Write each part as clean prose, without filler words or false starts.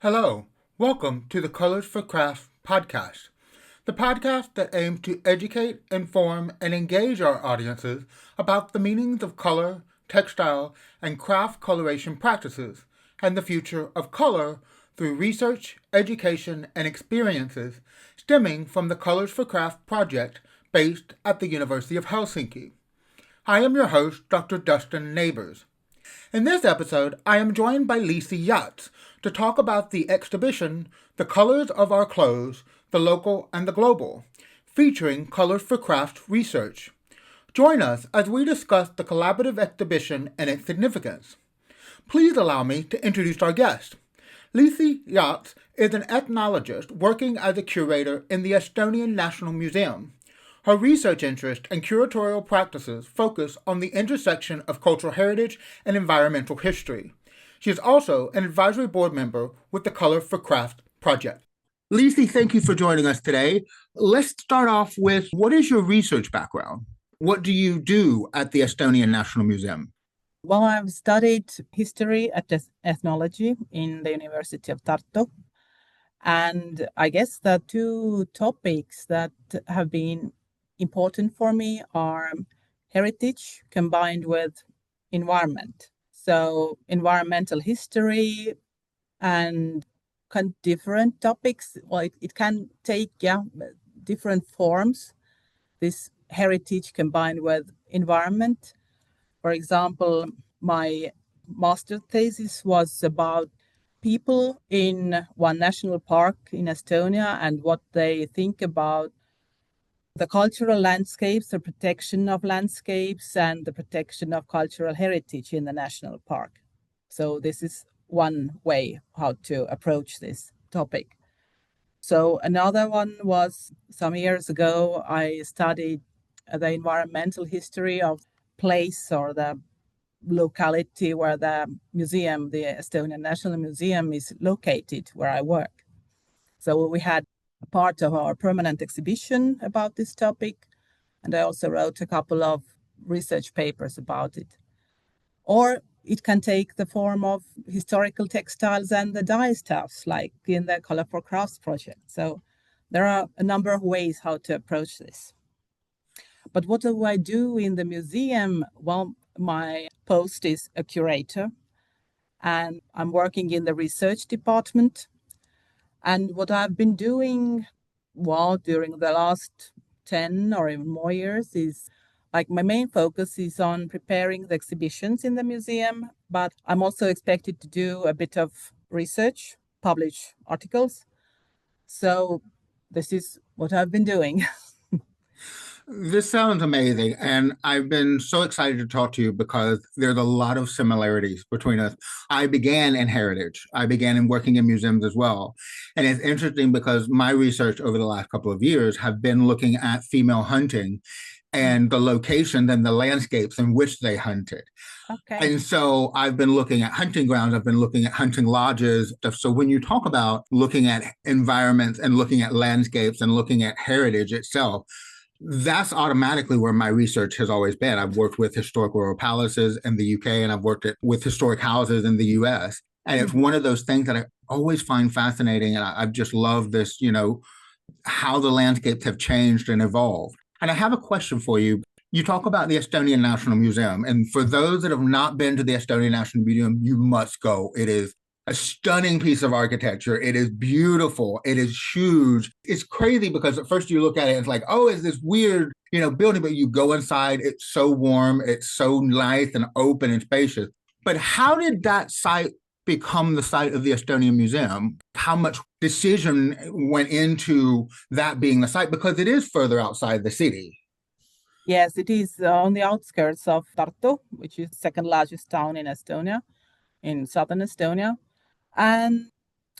Hello, welcome to the Colours4CRAFTS podcast, the podcast that aims to educate, inform, and engage our audiences about the meanings of color, textile, and craft coloration practices, and the future of color through research, education, and experiences stemming from the Colours4CRAFTS project based at the University of Helsinki. I am your host, Dr. Dustin Neighbors. In this episode, I am joined by Liisi Jääts to talk about the exhibition, The Colors of Our Clothes, the Local and the Global, featuring Colours4CRAFTS research. Join us as we discuss the collaborative exhibition and its significance. Please allow me to introduce our guest. Liisi Jääts is an ethnologist working as a curator in the Estonian National Museum. Her research interest and curatorial practices focus on the intersection of cultural heritage and environmental history. She is also an advisory board member with the Colour4CRAFTS project. Liisi, thank you for joining us today. Let's start off with, what is your research background? What do you do at the Estonian National Museum? Well, I've studied history at ethnology in the University of Tartu. And I guess the two topics that have been important for me are heritage combined with environment. So environmental history and different topics. Well, it can take different forms. This heritage combined with environment. For example, my master thesis was about people in one national park in Estonia and what they think about the cultural landscapes, the protection of landscapes, and the protection of cultural heritage in the national park. So this is one way how to approach this topic. So another one was some years ago, I studied the environmental history of place or the locality where the museum, the Estonian National Museum, is located, where I work. So we had a part of our permanent exhibition about this topic, and I also wrote a couple of research papers about it. Or it can take the form of historical textiles and the dye stuffs, like in the Colour4CRAFTS project. So there are a number of ways how to approach this. But what do I do in the museum? Well, my post is a curator, and I'm working in the research department. And what I've been doing, well, during the last 10 or even more years is, like, my main focus is on preparing the exhibitions in the museum, but I'm also expected to do a bit of research, publish articles. So this is what I've been doing. This sounds amazing, and I've been so excited to talk to you because there's a lot of similarities between us. I began in heritage. I began in working in museums as well. And it's interesting because my research over the last couple of years have been looking at female hunting and the locations and the landscapes in which they hunted. Okay. And so I've been looking at hunting grounds, I've been looking at hunting lodges. So when you talk about looking at environments and looking at landscapes and looking at heritage itself, that's automatically where my research has always been. I've worked with historic royal palaces in the UK, and I've worked with historic houses in the US. And it's one of those things that I always find fascinating. And I've just loved this, how the landscapes have changed and evolved. And I have a question for you. You talk about the Estonian National Museum. And for those that have not been to the Estonian National Museum, you must go. It is a stunning piece of architecture. It is beautiful. It is huge. It's crazy because at first you look at it, it's like, oh, it's this weird, building, but you go inside, it's so warm, it's so nice and open and spacious. But how did that site become the site of the Estonian Museum? How much decision went into that being the site? Because it is further outside the city. Yes, it is on the outskirts of Tartu, which is the second largest town in Estonia, in southern Estonia. And,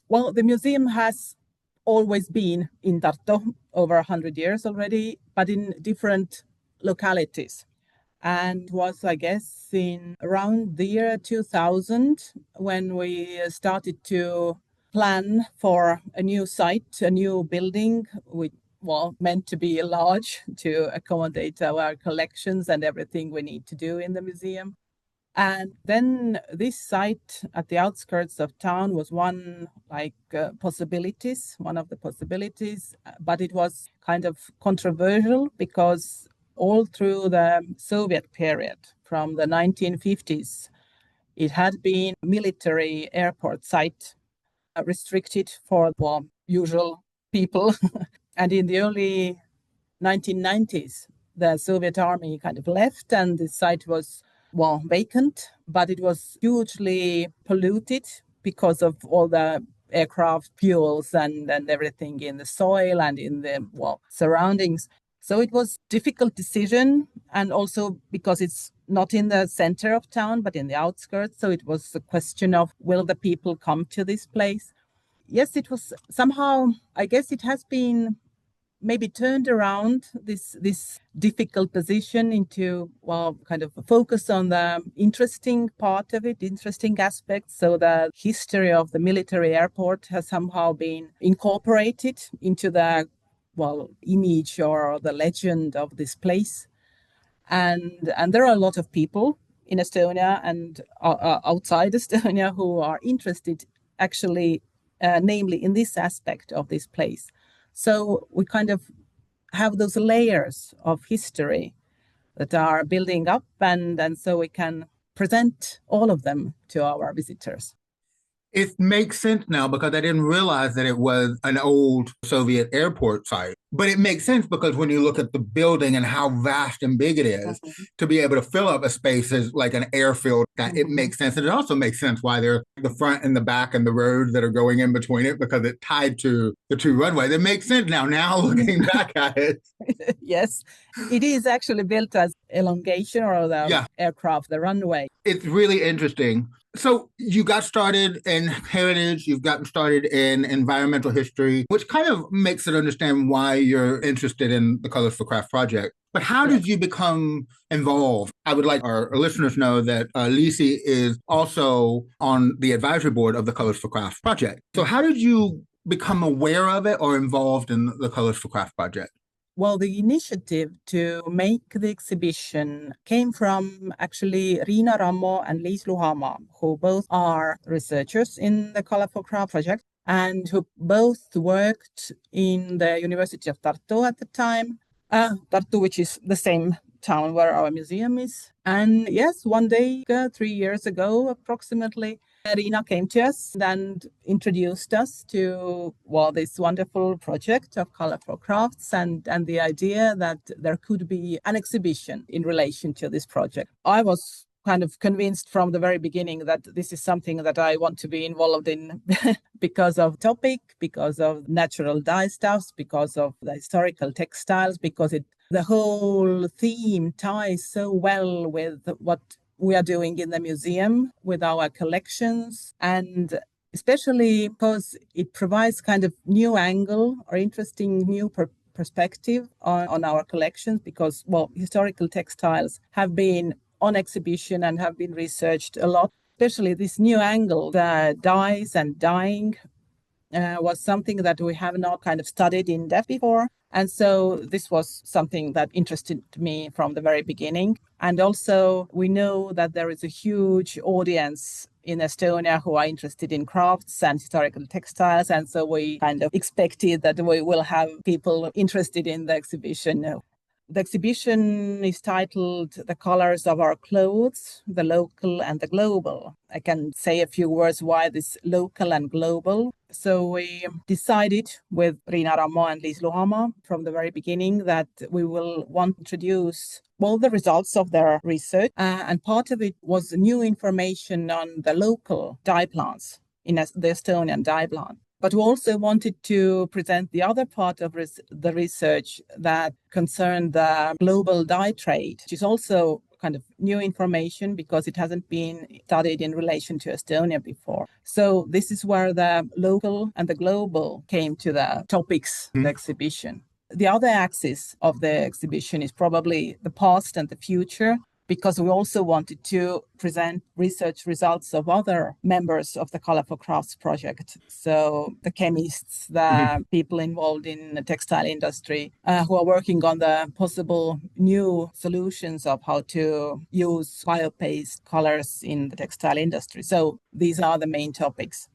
well, the museum has always been in Tartu over 100 years already, but in different localities. And was, I guess, in around the year 2000 when we started to plan for a new site, a new building, which, well, meant to be large to accommodate our collections and everything we need to do in the museum. And then this site at the outskirts of town was one one of the possibilities, but it was kind of controversial because all through the Soviet period, from the 1950s, it had been military airport site, restricted for usual people. And in the early 1990s, the Soviet army kind of left and the site was vacant, but it was hugely polluted because of all the aircraft fuels and everything in the soil and in the surroundings. So it was a difficult decision, and also because it's not in the center of town, but in the outskirts. So it was a question of, will the people come to this place? Yes, it was somehow, I guess it has been maybe turned around this difficult position into kind of a focus on the interesting part of it, interesting aspects. So the history of the military airport has somehow been incorporated into the image or the legend of this place. And there are a lot of people in Estonia and outside Estonia who are interested actually, namely in this aspect of this place. So we kind of have those layers of history that are building up, and so we can present all of them to our visitors. It makes sense now because I didn't realize that it was an old Soviet airport site. But it makes sense because when you look at the building and how vast and big it is, to be able to fill up a space as like an airfield, it makes sense. And it also makes sense why there's the front and the back and the roads that are going in between it, because it's tied to the two runways. It makes sense now looking back at it. Yes, it is actually built as elongation or the aircraft, the runway. It's really interesting. So you got started in heritage, you've gotten started in environmental history, which kind of makes it understand why you're interested in the Colours for Craft project. But how did you become involved? I would like our listeners to know that Liisi is also on the advisory board of the Colours for Craft project. So how did you become aware of it or involved in the Colours for Craft project? Well, the initiative to make the exhibition came from actually Riina Rammo and Liis Luhamaa, who both are researchers in the Colour4CRAFTS project and who both worked in the University of Tartu at the time, Tartu, which is the same town where our museum is. And yes, one day, 3 years ago approximately, Riina came to us and introduced us to this wonderful project of Colour4CRAFTS and the idea that there could be an exhibition in relation to this project. I was kind of convinced from the very beginning that this is something that I want to be involved in because of topic, because of natural dye stuffs, because of the historical textiles, because the whole theme ties so well with what we are doing in the museum with our collections, and especially because it provides kind of new angle or interesting new perspective on our collections, because historical textiles have been on exhibition and have been researched a lot. Especially this new angle, the dyes and dyeing, was something that we have not kind of studied in depth before. And so this was something that interested me from the very beginning. And also we know that there is a huge audience in Estonia who are interested in crafts and historical textiles. And so we kind of expected that we will have people interested in the exhibition. The exhibition is titled The Colors of Our Clothes, the Local and the Global. I can say a few words why this local and global. So we decided with Riina Rammo and Liis Luhamaa from the very beginning that we will want to introduce the results of their research. And part of it was new information on the local dye plants in the Estonian dye plant. But we also wanted to present the other part of the research that concerned the global dye trade, which is also kind of new information because it hasn't been studied in relation to Estonia before. So this is where the local and the global came to the topics of the exhibition. The other axis of the exhibition is probably the past and the future, because we also wanted to present research results of other members of the Colour4CRAFTS project. So the chemists, the people involved in the textile industry, who are working on the possible new solutions of how to use bio-based colors in the textile industry. So these are the main topics.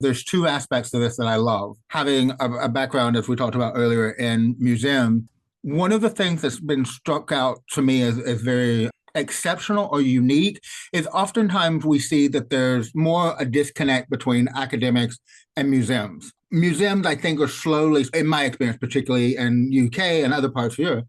There's two aspects to this that I love. Having a background, as we talked about earlier, in museum, one of the things that's been struck out to me as very exceptional or unique is oftentimes we see that there's more a disconnect between academics and museums. Museums, I think, are slowly, in my experience, particularly in UK and other parts of Europe,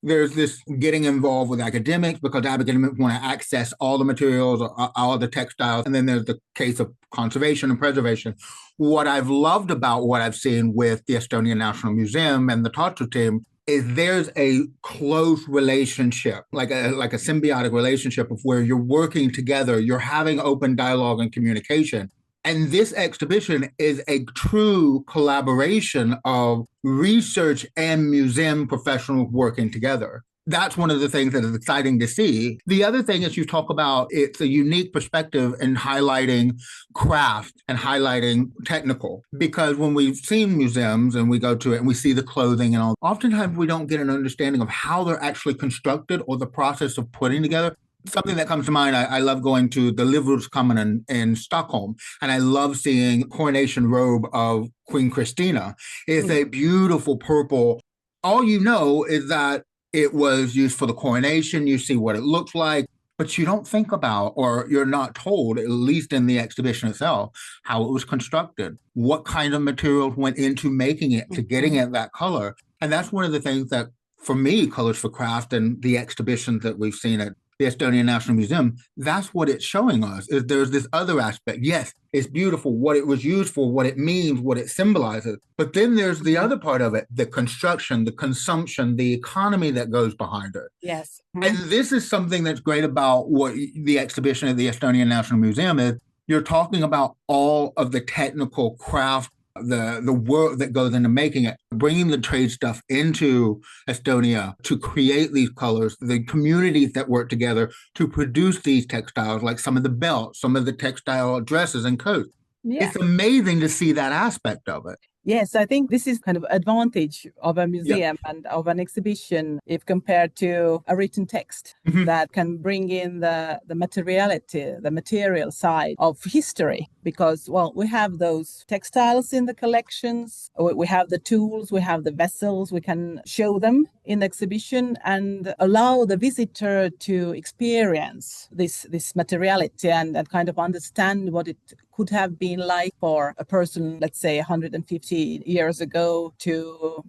there's this getting involved with academics because academics want to access all the materials or all the textiles. And then there's the case of conservation and preservation. What I've loved about what I've seen with the Estonian National Museum and the Tartu team is there's a close relationship, like a symbiotic relationship of where you're working together, you're having open dialogue and communication. And this exhibition is a true collaboration of research and museum professionals working together. That's one of the things that is exciting to see. The other thing is you talk about it's a unique perspective in highlighting craft and highlighting technical. Because when we've seen museums and we go to it and we see the clothing and all, oftentimes we don't get an understanding of how they're actually constructed or the process of putting together. Something that comes to mind, I love going to the Livrustkammaren in Stockholm, and I love seeing coronation robe of Queen Christina. It's a beautiful purple. All you know is that it was used for the coronation. You see what it looks like, but you don't think about, or you're not told, at least in the exhibition itself, how it was constructed, what kind of materials went into making it, to getting it that color. And that's one of the things that, for me, Colours4CRAFTS and the exhibitions that we've seen at the Estonian National Museum, that's what it's showing us, is there's this other aspect. Yes, it's beautiful, what it was used for, what it means, what it symbolizes. But then there's the other part of it, the construction, the consumption, the economy that goes behind it. Yes. And this is something that's great about what the exhibition at the Estonian National Museum is. You're talking about all of the technical craft, the work that goes into making it, bringing the trade stuff into Estonia to create these colors, the communities that work together to produce these textiles, like some of the belts, some of the textile dresses and coats. Yeah. It's amazing to see that aspect of it. Yes, I think this is kind of advantage of a museum and of an exhibition if compared to a written text that can bring in the materiality, the material side of history. Because, well, we have those textiles in the collections, we have the tools, we have the vessels, we can show them in the exhibition and allow the visitor to experience this materiality and kind of understand what it could have been like for a person, let's say 150 years ago, to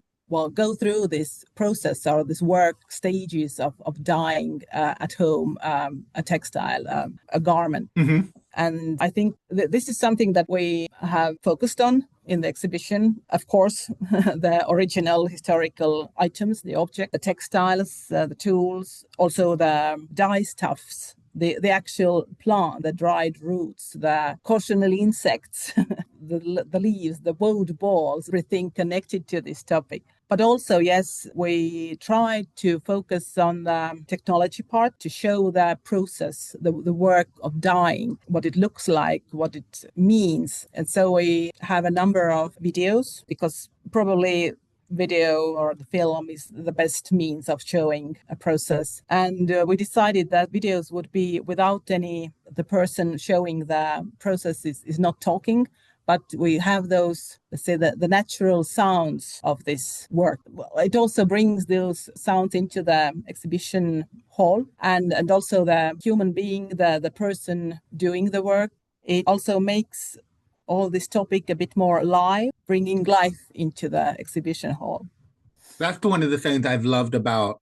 go through this process or this work stages of dyeing at home a textile, a garment. And I think this is something that we have focused on in the exhibition. Of course, the original historical items, the object, the textiles, the tools, also the dye stuffs, the actual plant, the dried roots, the cautionary insects, the leaves, the woad balls, everything connected to this topic. But also, yes, we try to focus on the technology part to show the process, the work of dyeing, what it looks like, what it means. And so we have a number of videos, because probably video or the film is the best means of showing a process. And we decided that videos would be without the person showing the process is not talking, but we have those, let's say, the natural sounds of this work. Well, it also brings those sounds into the exhibition hall and also the human being, the person doing the work. It also makes all this topic a bit more alive, bringing life into the exhibition hall. That's one of the things I've loved about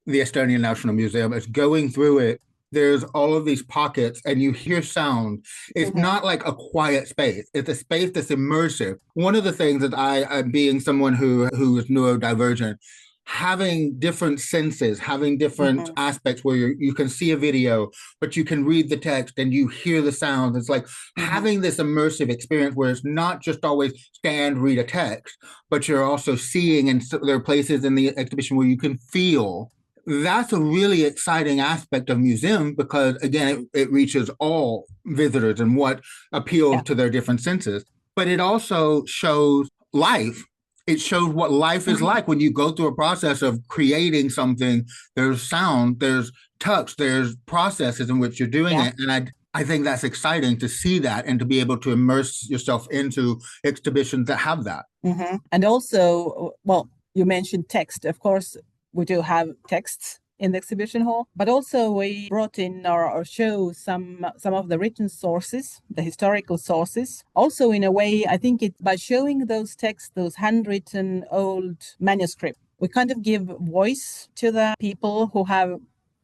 the Estonian National Museum, is going through it. There's all of these pockets and you hear sound. It's not like a quiet space. It's a space that's immersive. One of the things that I being someone who is neurodivergent, having different senses, having different aspects where you can see a video, but you can read the text and you hear the sounds. It's like having this immersive experience where it's not just always stand, read a text, but you're also seeing, and so there are places in the exhibition where you can feel that's a really exciting aspect of museum because, again, it reaches all visitors and what appeals Yeah. to their different senses. But it also shows life. It shows what life is like when you go through a process of creating something. There's sound, there's touch, there's processes in which you're doing it. And I think that's exciting to see that and to be able to immerse yourself into exhibitions that have that. Mm-hmm. And also, well, you mentioned text. Of course, we do have texts in the exhibition hall, but also we brought in or show some of the written sources, the historical sources. Also, in a way, I think it by showing those texts, those handwritten old manuscripts, we kind of give voice to the people who have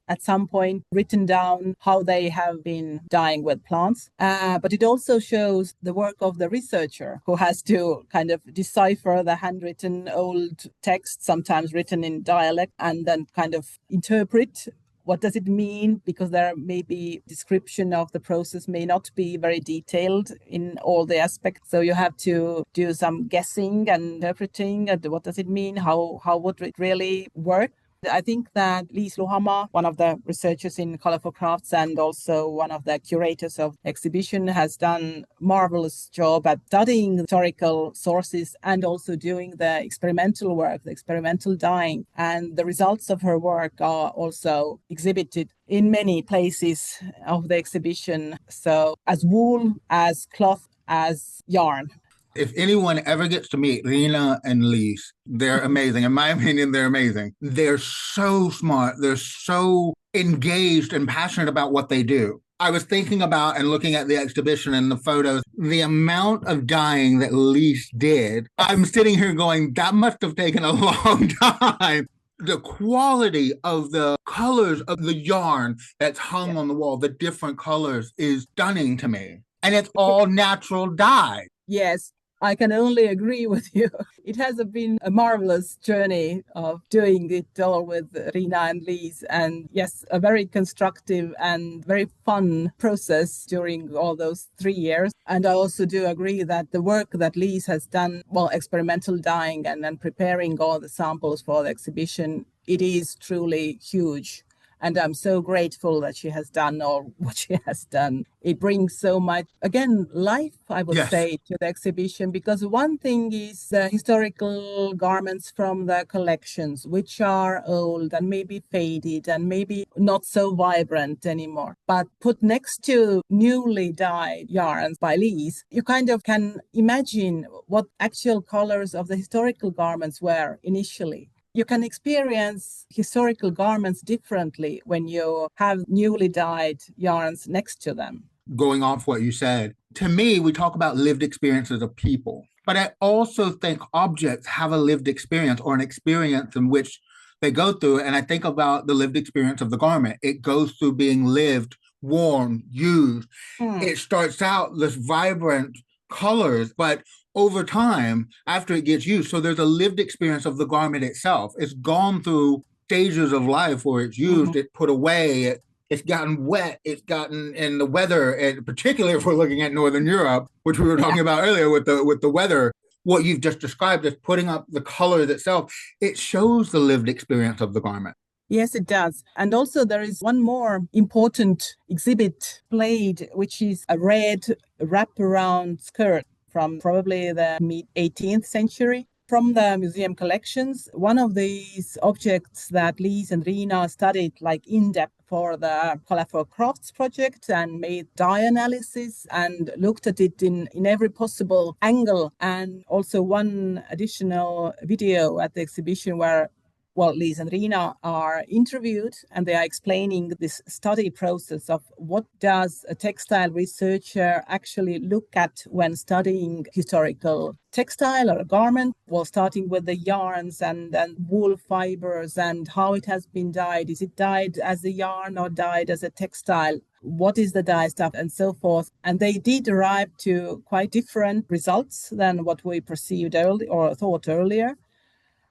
at some point written down how they have been dying with plants. But it also shows the work of the researcher who has to kind of decipher the handwritten old text, sometimes written in dialect, and then kind of interpret what does it mean, because there may be description of the process may not be very detailed in all the aspects. So you have to do some guessing and interpreting. What does it mean? How would it really work? I think that Liisi Jääts, one of the researchers in Colour4CRAFTS and also one of the curators of the exhibition, has done a marvelous job at studying historical sources and also doing the experimental work, the experimental dyeing. And the results of her work are also exhibited in many places of the exhibition. So as wool, as cloth, as yarn. If anyone ever gets to meet Riina and Liisi, they're amazing. In my opinion, they're amazing. They're so smart. They're so engaged and passionate about what they do. I was thinking about and looking at the exhibition and the photos, the amount of dyeing that Liisi did. I'm sitting here going, that must have taken a long time. The quality of the colors of the yarn that's hung on the wall, the different colors, is stunning to me. And it's all natural dye. Yes. I can only agree with you. It has been a marvelous journey of doing it all with Riina and Liisi. And yes, a very constructive and very fun process during all those 3 years. And I also do agree that the work that Liisi has done, well, experimental dyeing and preparing all the samples for the exhibition, it is truly huge. And I'm so grateful that she has done all what she has done. It brings so much, again, life, I would say, to the exhibition, because one thing is the historical garments from the collections, which are old and maybe faded and maybe not so vibrant anymore. But put next to newly dyed yarns by Liisi, you kind of can imagine what actual colors of the historical garments were initially. You can experience historical garments differently when you have newly dyed yarns next to them. Going off what you said, to me, we talk about lived experiences of people, but I also think objects have a lived experience or an experience in which they go through. And I think about the lived experience of the garment. It goes through being lived, worn, used. It starts out this vibrant colors, but over time, after it gets used, so there's a lived experience of the garment itself. It's gone through stages of life where it's used, it's put away, it's gotten wet, it's gotten in the weather, and particularly if we're looking at Northern Europe, which we were talking about earlier with the weather, what you've just described as putting up the colors itself, it shows the lived experience of the garment. Yes, it does. And also there is one more important exhibit played, which is a red wraparound skirt from probably the mid-18th century. From the museum collections, one of these objects that Liisi and Riina studied like in depth for the Colour4CRAFTS project and made dye analysis and looked at it in every possible angle. And also one additional video at the exhibition where Liisi and Riina are interviewed and they are explaining this study process of what does a textile researcher actually look at when studying historical textile or a garment, starting with the yarns and wool fibers and how it has been dyed. Is it dyed as a yarn or dyed as a textile? What is the dye stuff and so forth? And they did arrive to quite different results than what we perceived early or thought earlier.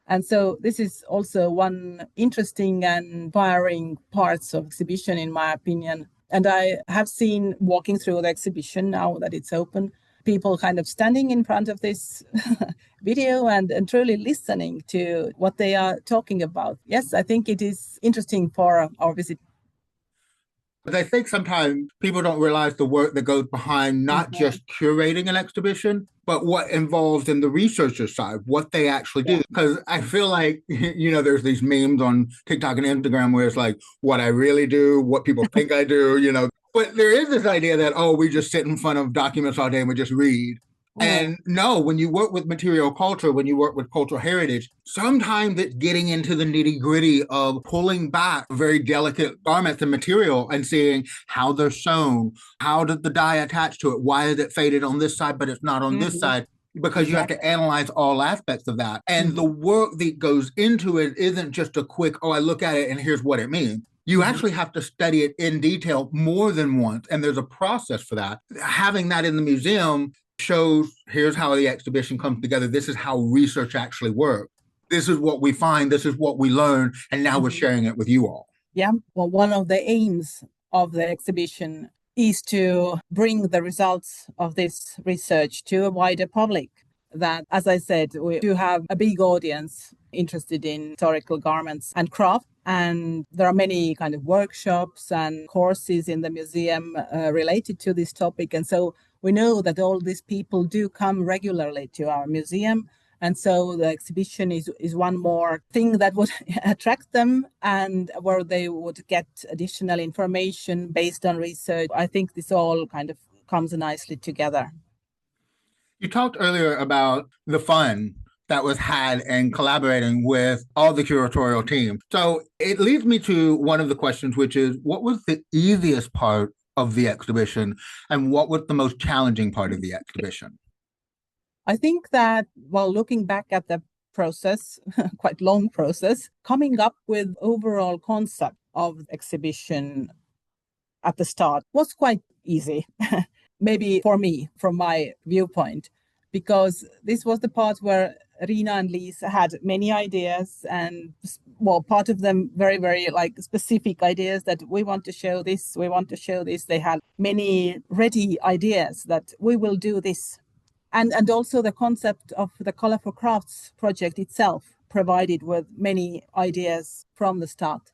And so this is also one interesting and inspiring parts of exhibition, in my opinion. And I have seen, walking through the exhibition now that it's open, people kind of standing in front of this video and truly listening to what they are talking about. Yes, I think it is interesting for our visit. But I think sometimes people don't realize the work that goes behind not just curating an exhibition, but what involves in the researcher side, what they actually do. Because I feel like, there's these memes on TikTok and Instagram where it's like, what I really do, what people think I do. But there is this idea that, we just sit in front of documents all day and we just read. And no, when you work with material culture, when you work with cultural heritage, sometimes it's getting into the nitty gritty of pulling back very delicate garments and material and seeing how they're sewn, how did the dye attach to it, why is it faded on this side but it's not on this side, because you have to analyze all aspects of that. And the work that goes into it isn't just a quick, I look at it and here's what it means. You actually have to study it in detail more than once, and there's a process for that. Having that in the museum shows, here's how the exhibition comes together. This is how research actually works. This is what we find. This is what we learn. And now we're sharing it with you all. Yeah. Well, one of the aims of the exhibition is to bring the results of this research to a wider public. That, as I said, we do have a big audience interested in historical garments and craft. And there are many kind of workshops and courses in the museum related to this topic. And so we know that all these people do come regularly to our museum. And so the exhibition is one more thing that would attract them and where they would get additional information based on research. I think this all kind of comes nicely together. You talked earlier about the fun that was had in collaborating with all the curatorial team. So it leads me to one of the questions, which is, what was the easiest part of the exhibition and what was the most challenging part of the exhibition? I think that while looking back at the process, quite long process, coming up with overall concept of the exhibition at the start was quite easy. Maybe for me, from my viewpoint, because this was the part where Rina and Liisi had many ideas, and part of them very, very specific ideas that we want to show this, we want to show this. They had many ready ideas that we will do this. And also the concept of the Colour4CRAFTS project itself provided with many ideas from the start.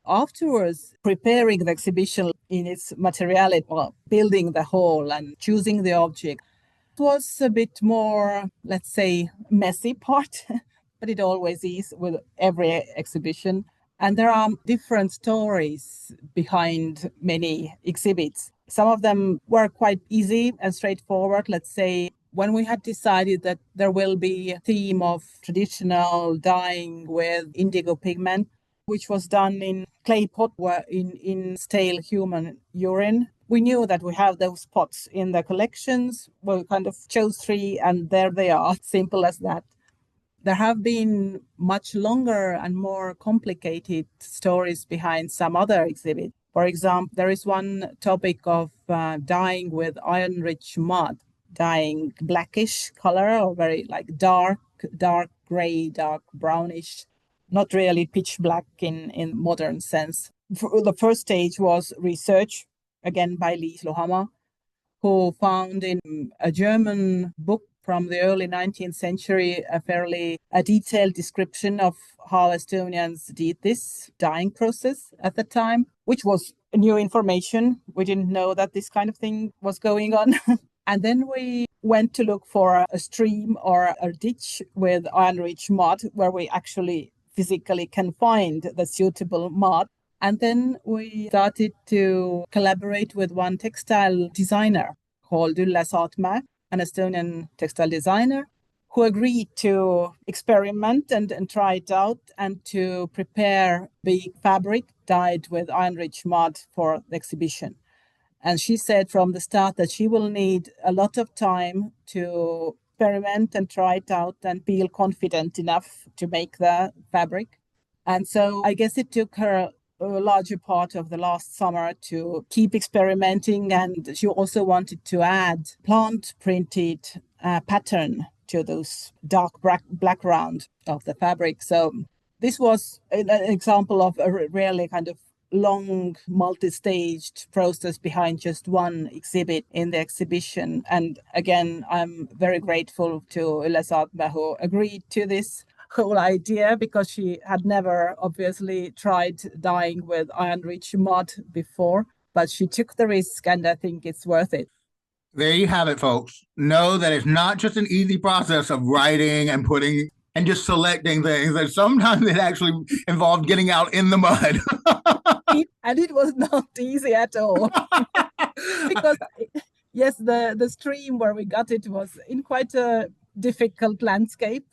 Afterwards, preparing the exhibition in its materiality, building the hall and choosing the object, was a bit more, let's say, messy part, but it always is with every exhibition. And there are different stories behind many exhibits. Some of them were quite easy and straightforward. Let's say when we had decided that there will be a theme of traditional dyeing with indigo pigment, which was done in clay pot in stale human urine. We knew that we have those pots in the collections. We kind of chose 3 and there they are, simple as that. There have been much longer and more complicated stories behind some other exhibits. For example, there is one topic of dyeing with iron-rich mud, dyeing blackish color or very dark gray, dark brownish, not really pitch black in modern sense. The first stage was research, again by Liisi Jääts, who found in a German book from the early 19th century a detailed description of how Estonians did this dyeing process at the time, which was new information. We didn't know that this kind of thing was going on. And then we went to look for a stream or a ditch with iron-rich mud where we actually physically can find the suitable mud. And then we started to collaborate with one textile designer called Ülle Saatmäe, an Estonian textile designer, who agreed to experiment and try it out and to prepare the fabric dyed with iron-rich mud for the exhibition. And she said from the start that she will need a lot of time to experiment and try it out and feel confident enough to make the fabric. And so I guess it took her a larger part of the last summer to keep experimenting. And she also wanted to add plant printed pattern to those dark background of the fabric. So this was an example of a really kind of long multi-staged process behind just one exhibit in the exhibition. And again, I'm very grateful to Ülle Saatme, who agreed to this whole idea, because she had never obviously tried dyeing with iron-rich mud before, but she took the risk, and I think it's worth it. There you have it, folks. Know that it's not just an easy process of writing and putting and just selecting things. That sometimes it actually involved getting out in the mud. And it was not easy at all. Because yes, the stream where we got it was in quite a difficult landscape,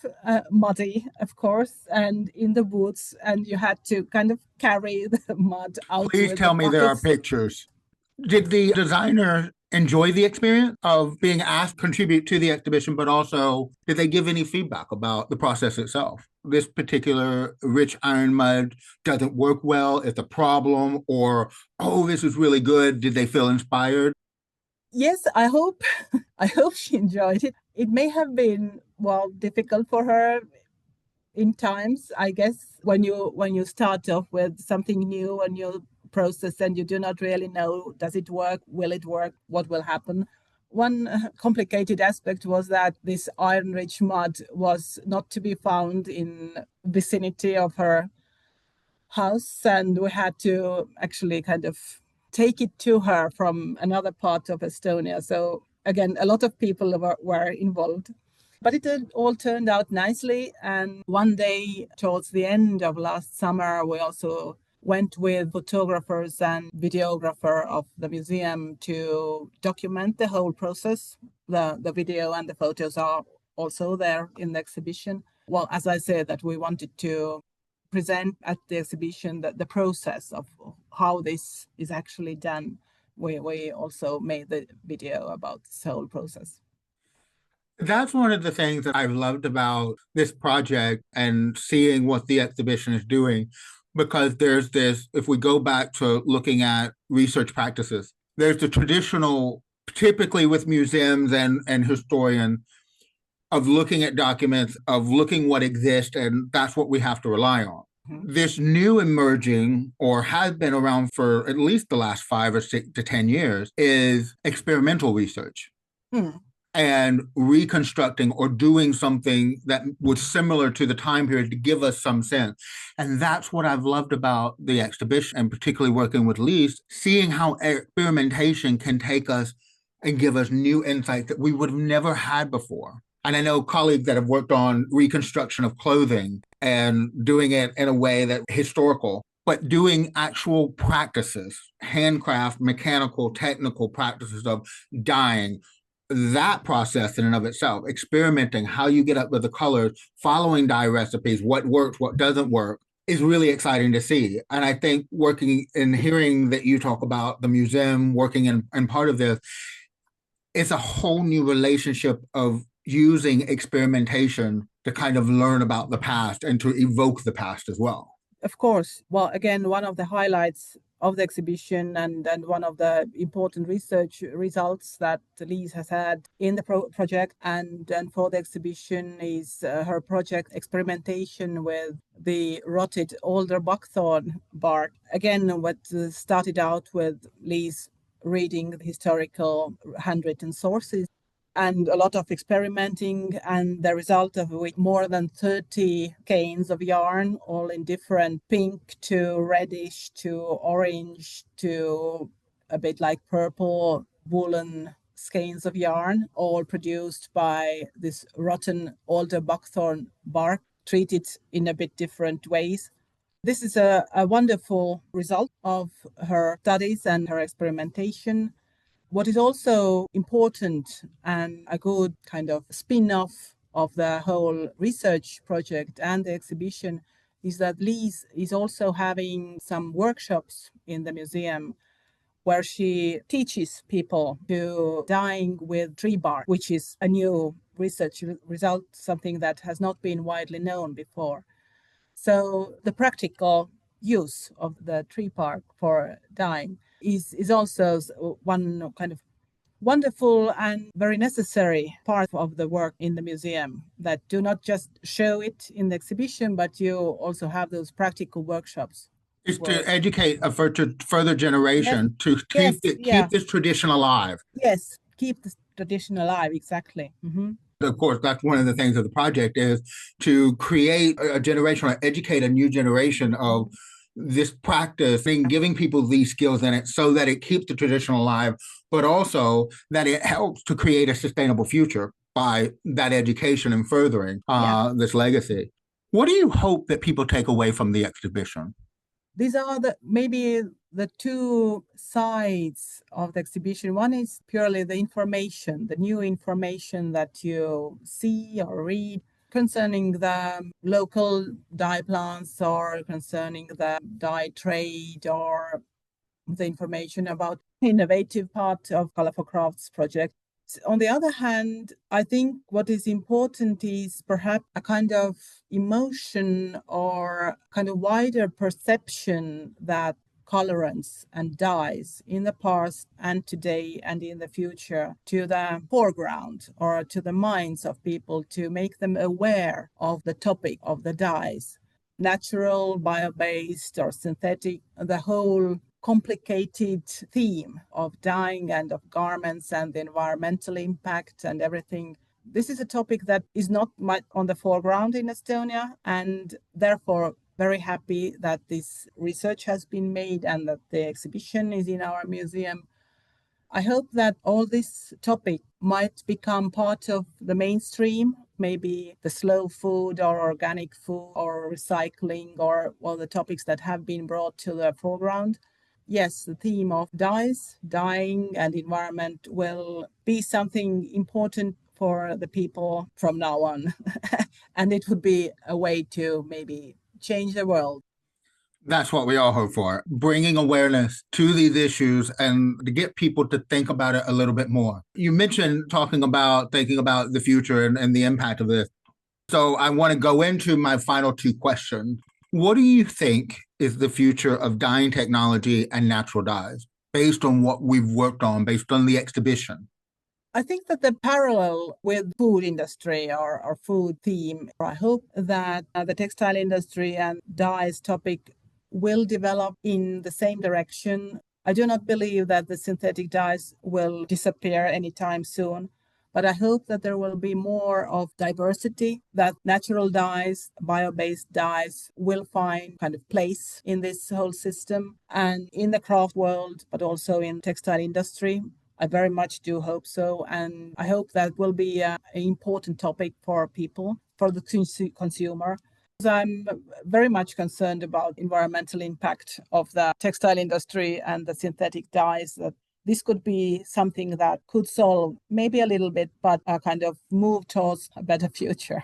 muddy, of course, and in the woods, and you had to kind of carry the mud out. Please tell me there are pictures. Did the designer enjoy the experience of being asked to contribute to the exhibition, but also did they give any feedback about the process itself? This particular rich iron mud doesn't work well, it's a problem, or, oh, this is really good. Did they feel inspired? Yes, I hope she enjoyed it. It may have been, well, difficult for her in times, I guess, when you start off with something new, a new process, and you do not really know, does it work, will it work, what will happen. One complicated aspect was that this iron-rich mud was not to be found in vicinity of her house, and we had to actually kind of take it to her from another part of Estonia. So again, a lot of people were involved. But it all turned out nicely. And one day towards the end of last summer, we also went with photographers and videographer of the museum to document the whole process. The video and the photos are also there in the exhibition. Well, as I said, that we wanted to present at the exhibition the process of how this is actually done. We also made the video about this whole process. That's one of the things that I've loved about this project and seeing what the exhibition is doing, because there's this, if we go back to looking at research practices, there's the traditional, typically with museums and historians, of looking at documents, of looking what exists, and that's what we have to rely on. Mm-hmm. This new emerging, or has been around for at least the last 5 or 6 to 10 years, is experimental research. And reconstructing or doing something that was similar to the time period to give us some sense. And that's what I've loved about the exhibition, and particularly working with Liisi, seeing how experimentation can take us and give us new insights that we would have never had before. And I know colleagues that have worked on reconstruction of clothing and doing it in a way that historical, but doing actual practices, handcraft, mechanical, technical practices of dyeing, that process in and of itself, experimenting, how you get up with the colors, following dye recipes, what works, what doesn't work, is really exciting to see. And I think working and hearing that you talk about the museum, working in part of this, it's a whole new relationship of using experimentation to kind of learn about the past and to evoke the past as well. Of course. Well, again, one of the highlights of the exhibition and one of the important research results that Liisi has had in the project and for the exhibition is her project experimentation with the rotted alder buckthorn bark. Again, what started out with Liisi reading historical handwritten sources and a lot of experimenting, and the result of which more than 30 skeins of yarn, all in different pink to reddish to orange to a bit like purple woolen skeins of yarn, all produced by this rotten alder buckthorn bark, treated in a bit different ways. This is a wonderful result of her studies and her experimentation. What is also important and a good kind of spin-off of the whole research project and the exhibition is that Liisi is also having some workshops in the museum where she teaches people to dyeing with tree bark, which is a new research result, something that has not been widely known before. So the practical use of the tree bark for dyeing is also one kind of wonderful and very necessary part of the work in the museum, that do not just show it in the exhibition, but you also have those practical workshops. It's world. to educate a further Yes, generation to yes, yeah, keep this tradition alive. yes. Keep the tradition alive. Exactly. Of course, that's one of the things of the project is to create a generation or educate a new generation of this practice and giving people these skills in it so that it keeps the tradition alive, but also that it helps to create a sustainable future by that education and furthering Yeah. this legacy. What do you hope that people take away from the exhibition? These are maybe the two sides of the exhibition. One is purely the information, the new information that you see or read concerning the local dye plants or concerning the dye trade or the information about innovative part of Colour4CRAFTS project. On the other hand, I think what is important is perhaps a kind of emotion or kind of wider perception that colorants and dyes in the past and today and in the future to the foreground or to the minds of people, to make them aware of the topic of the dyes, natural, bio-based or synthetic, the whole complicated theme of dyeing and of garments and the environmental impact and everything. This is a topic that is not much on the foreground in Estonia, and therefore very happy that this research has been made and that the exhibition is in our museum. I hope that all this topic might become part of the mainstream, maybe the slow food or organic food or recycling or all the topics that have been brought to the foreground. Yes, the theme of dyes, dyeing, and environment will be something important for the people from now on. And it would be a way to maybe change the world. That's what we all hope for, bringing awareness to these issues and to get people to think about it a little bit more. You mentioned thinking about the future and the impact of this. So I want to go into my final two questions. What do you think is the future of dyeing technology and natural dyes based on what we've worked on, based on the exhibition? I think that the parallel with food industry or food theme, I hope that the textile industry and dyes topic will develop in the same direction. I do not believe that the synthetic dyes will disappear anytime soon, but I hope that there will be more of diversity, that natural dyes, bio-based dyes will find kind of place in this whole system and in the craft world, but also in textile industry. I very much do hope so. And I hope that will be an important topic for people, for the consumer. I'm very much concerned about environmental impact of the textile industry and the synthetic dyes, that this could be something that could solve maybe a little bit, but kind of move towards a better future.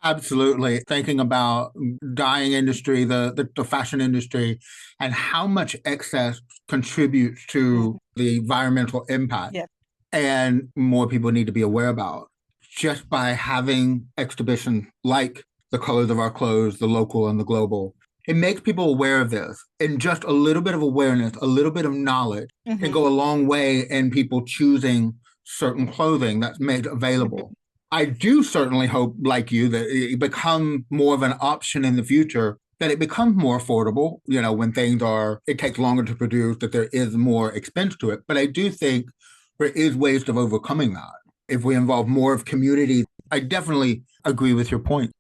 Absolutely. Thinking about dyeing industry, the fashion industry, and how much excess contributes to the environmental impact. Yeah. And more people need to be aware about just by having exhibitions like the colors of our clothes, the local and the global. It makes people aware of this. And just a little bit of awareness, a little bit of knowledge can go a long way in people choosing certain clothing that's made available. I do certainly hope, like you, that it become more of an option in the future, that it becomes more affordable, when it takes longer to produce, that there is more expense to it. But I do think there is ways of overcoming that. If we involve more of community, I definitely agree with your point.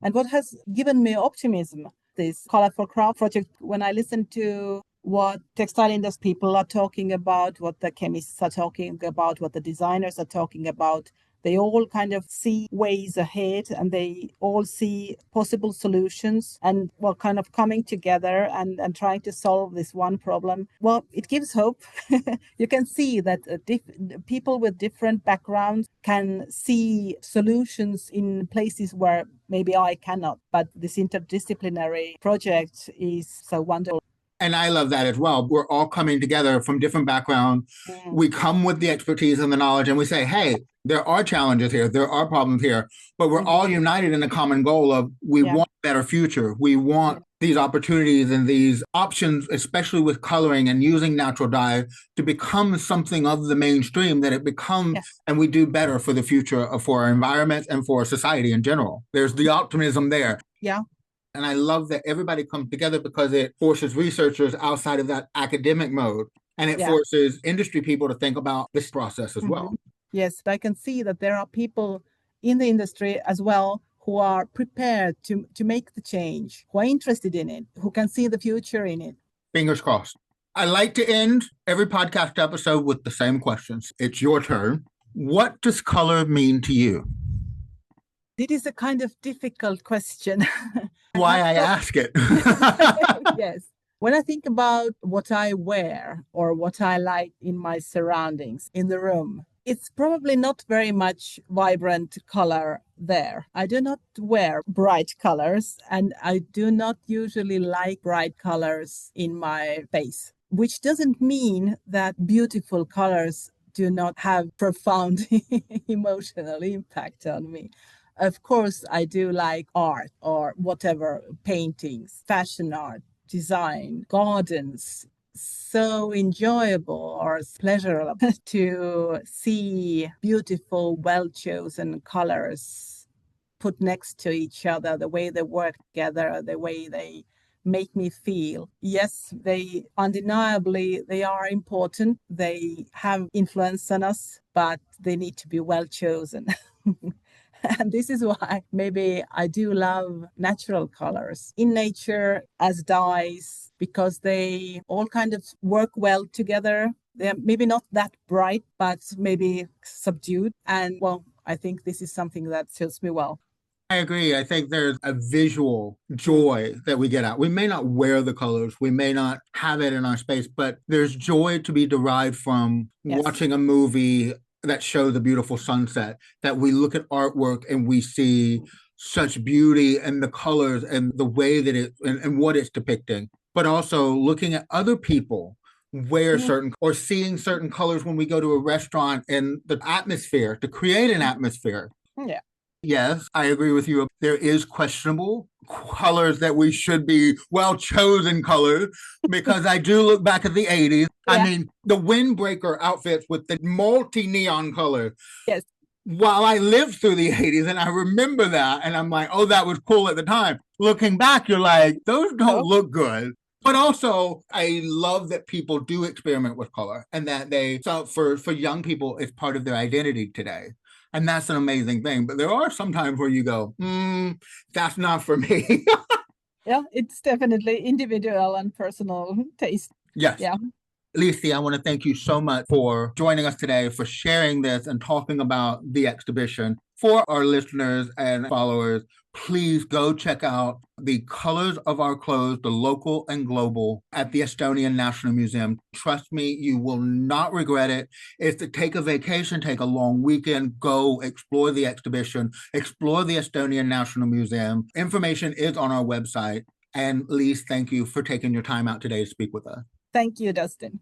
And what has given me optimism, this Colour4CRAFTS project, when I listen to what textile industry people are talking about, what the chemists are talking about, what the designers are talking about, they all kind of see ways ahead and they all see possible solutions and kind of coming together and trying to solve this one problem. Well, it gives hope. You can see that people with different backgrounds can see solutions in places where maybe I cannot. But this interdisciplinary project is so wonderful. And I love that as well. We're all coming together from different backgrounds. We come with the expertise and the knowledge, and we say, hey, there are challenges here, there are problems here, but we're all united in a common goal of we want a better future. We want these opportunities and these options, especially with coloring and using natural dye, to become something of the mainstream, that it becomes, and we do better for the future, for our environment and for society in general. There's the optimism there. Yeah. And I love that everybody comes together because it forces researchers outside of that academic mode, and it forces industry people to think about this process as well. Yes, I can see that there are people in the industry as well who are prepared to make the change, who are interested in it, who can see the future in it. Fingers crossed. I like to end every podcast episode with the same questions. It's your turn. What does color mean to you? It is a kind of difficult question. Why I ask it. Yes. When I think about what I wear or what I like in my surroundings in the room, it's probably not very much vibrant color there. I do not wear bright colors, and I do not usually like bright colors in my face, which doesn't mean that beautiful colors do not have profound emotional impact on me. Of course, I do like art or whatever, paintings, fashion art, design, gardens. So enjoyable or pleasurable to see beautiful, well-chosen colors put next to each other, the way they work together, the way they make me feel. Yes, they undeniably, they are important. They have influence on us, but they need to be well chosen. And this is why maybe I do love natural colors in nature as dyes, because they all kind of work well together. They're maybe not that bright, but maybe subdued. And well, I think this is something that suits me well. I agree. I think there's a visual joy that we get out. We may not wear the colors, we may not have it in our space, but there's joy to be derived from watching a movie that shows a beautiful sunset, that we look at artwork and we see such beauty and the colors and the way that it and what it's depicting, but also looking at other people wear certain or seeing certain colors when we go to a restaurant and the atmosphere to create an atmosphere. Yeah. Yes, I agree with you. There is questionable colors that we should be well chosen colors, because I do look back at the 80s. I mean, the windbreaker outfits with the multi-neon color. Yes. While I lived through the 80s and I remember that, and I'm like, oh, that was cool at the time. Looking back, you're like, those don't look good. But also, I love that people do experiment with color, and that so for young people, it's part of their identity today. And that's an amazing thing. But there are some times where you go, that's not for me. Yeah, it's definitely individual and personal taste. Yes. Yeah. Liisi, I want to thank you so much for joining us today, for sharing this and talking about the exhibition. For our listeners and followers, please go check out the Colors of Our Clothes, the local and global, at the Estonian National Museum. Trust me, you will not regret it. It's to take a vacation, take a long weekend, go explore the exhibition, explore the Estonian National Museum. Information is on our website. And Liisi, thank you for taking your time out today to speak with us. Thank you, Dustin.